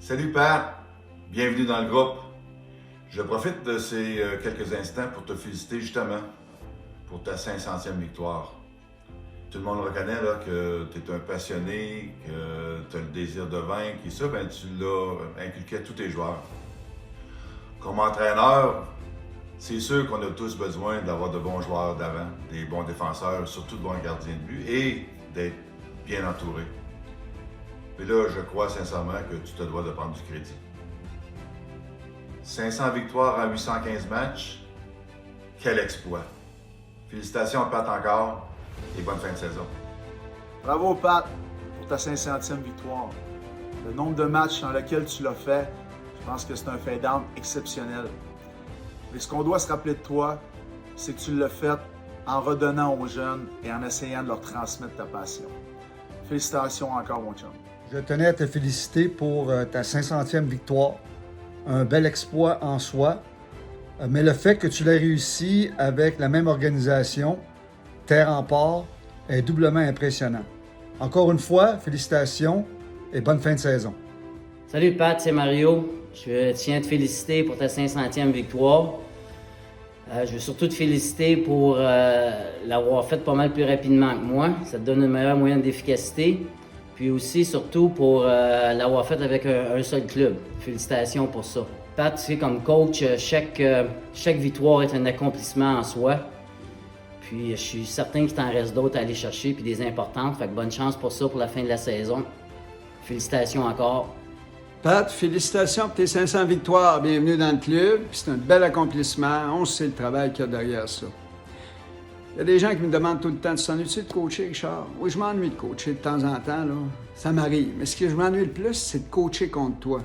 Salut Pat, bienvenue dans le groupe. Je profite de ces quelques instants pour te féliciter justement pour ta 500e victoire. Tout le monde reconnaît là, que tu es un passionné, que tu as le désir de vaincre et ça, tu l'as inculqué à tous tes joueurs. Comme entraîneur, c'est sûr qu'on a tous besoin d'avoir de bons joueurs d'avant, des bons défenseurs, surtout de bons gardiens de but et d'être bien entouré. Et là, je crois sincèrement que tu te dois de prendre du crédit. 500 victoires en 815 matchs, quel exploit! Félicitations Pat encore et bonne fin de saison. Bravo Pat pour ta 500e victoire. Le nombre de matchs dans lesquels tu l'as fait, je pense que c'est un fait d'armes exceptionnel. Mais ce qu'on doit se rappeler de toi, c'est que tu l'as fait en redonnant aux jeunes et en essayant de leur transmettre ta passion. Félicitations encore mon chum. Je tenais à te féliciter pour ta 500e victoire. Un bel exploit en soi. Mais le fait que tu l'aies réussi avec la même organisation, Terre en Port, est doublement impressionnant. Encore une fois, félicitations et bonne fin de saison. Salut Pat, c'est Mario. Je tiens à te féliciter pour ta 500e victoire. Je veux surtout te féliciter pour l'avoir fait pas mal plus rapidement que moi. Ça te donne une meilleure moyenne d'efficacité. Puis aussi, surtout, pour l'avoir fait avec un seul club. Félicitations pour ça. Pat, tu sais, comme coach, chaque victoire est un accomplissement en soi. Puis je suis certain qu'il t'en reste d'autres à aller chercher, puis des importantes. Fait que bonne chance pour ça pour la fin de la saison. Félicitations encore. Pat, félicitations pour tes 500 victoires. Bienvenue dans le club. C'est un bel accomplissement. On sait le travail qu'il y a derrière ça. Il y a des gens qui me demandent tout le temps, tu t'ennuies-tu de coacher, Richard? Oui, je m'ennuie de coacher de temps en temps, là. Ça m'arrive. Mais ce que je m'ennuie le plus, c'est de coacher contre toi.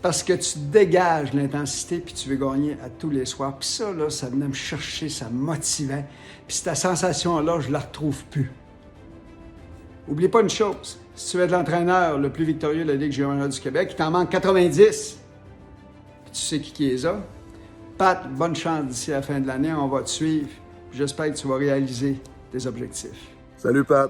Parce que tu dégages l'intensité puis tu veux gagner à tous les soirs. Puis ça, là, ça venait me chercher, ça me motivait. Puis cette sensation-là, je la retrouve plus. Oublie pas une chose. Si tu es l'entraîneur le plus victorieux de la Ligue junior du Québec, il t'en manque 90. Puis tu sais qui les a. Pat, bonne chance d'ici la fin de l'année. On va te suivre. J'espère que tu vas réaliser tes objectifs. Salut Pat,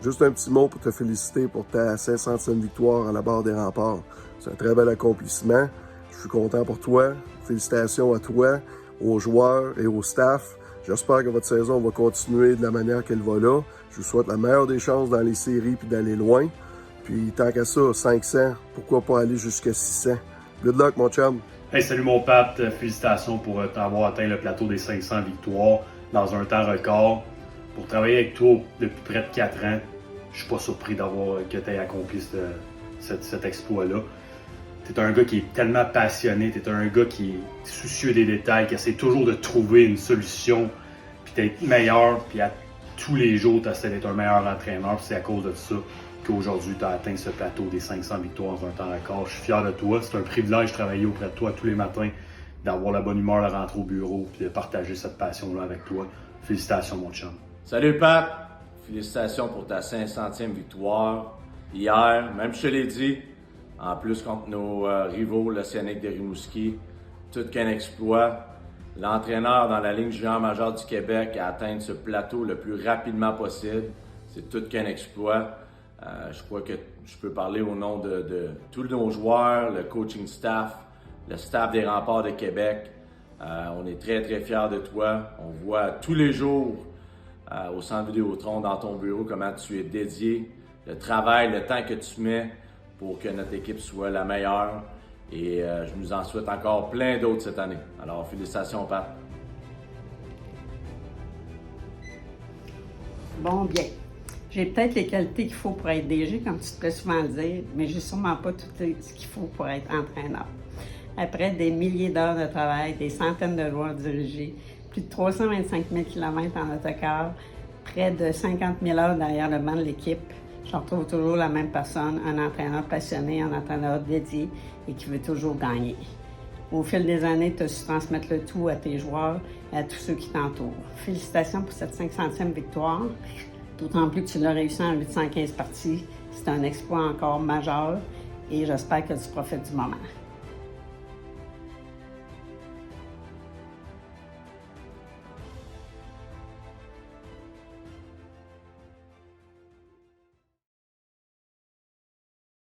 juste un petit mot pour te féliciter pour ta 500e victoire à la barre des remparts. C'est un très bel accomplissement. Je suis content pour toi. Félicitations à toi, aux joueurs et au staff. J'espère que votre saison va continuer de la manière qu'elle va là. Je vous souhaite la meilleure des chances dans les séries puis d'aller loin. Puis tant qu'à ça, 500, pourquoi pas aller jusqu'à 600. Good luck mon chum. Hey, salut mon Pat, félicitations pour avoir atteint le plateau des 500 victoires dans un temps record. Pour travailler avec toi depuis près de 4 ans, je suis pas surpris que tu aies accompli cet exploit-là. Tu es un gars qui est tellement passionné, tu es un gars qui est soucieux des détails, qui essaie toujours de trouver une solution, puis d'être meilleur, puis à tous les jours, tu essaies d'être un meilleur entraîneur. Puis c'est à cause de ça qu'aujourd'hui, tu as atteint ce plateau des 500 victoires dans un temps record. Je suis fier de toi. C'est un privilège de travailler auprès de toi tous les matins, d'avoir la bonne humeur à rentrer au bureau, puis de partager cette passion-là avec toi. Félicitations, mon chum. Salut Pat, félicitations pour ta 500e victoire. Hier, même je te l'ai dit, en plus contre nos rivaux, l'Océanique de Rimouski, tout qu'un exploit. L'entraîneur dans la ligne junior majeure du Québec a atteint ce plateau le plus rapidement possible. C'est tout qu'un exploit. Je crois que je peux parler au nom de tous nos joueurs, le coaching staff, le staff des Remparts de Québec. On est très, très fiers de toi. On voit tous les jours au Centre Vidéotron, dans ton bureau, comment tu es dédié, le travail, le temps que tu mets pour que notre équipe soit la meilleure. Et je nous en souhaite encore plein d'autres cette année. Alors, félicitations, Pat. Bon, bien. J'ai peut-être les qualités qu'il faut pour être DG, comme tu te fais souvent le dire, mais j'ai sûrement pas tout ce qu'il faut pour être entraîneur. Après des milliers d'heures de travail, des centaines de joueurs dirigés, plus de 325 000 km en autocar, près de 50 000 heures derrière le banc de l'équipe, je retrouve toujours la même personne, un entraîneur passionné, un entraîneur dédié et qui veut toujours gagner. Au fil des années, tu as su transmettre le tout à tes joueurs et à tous ceux qui t'entourent. Félicitations pour cette 500e victoire, d'autant plus que tu l'as réussi en 815 parties. C'est un exploit encore majeur et j'espère que tu profites du moment.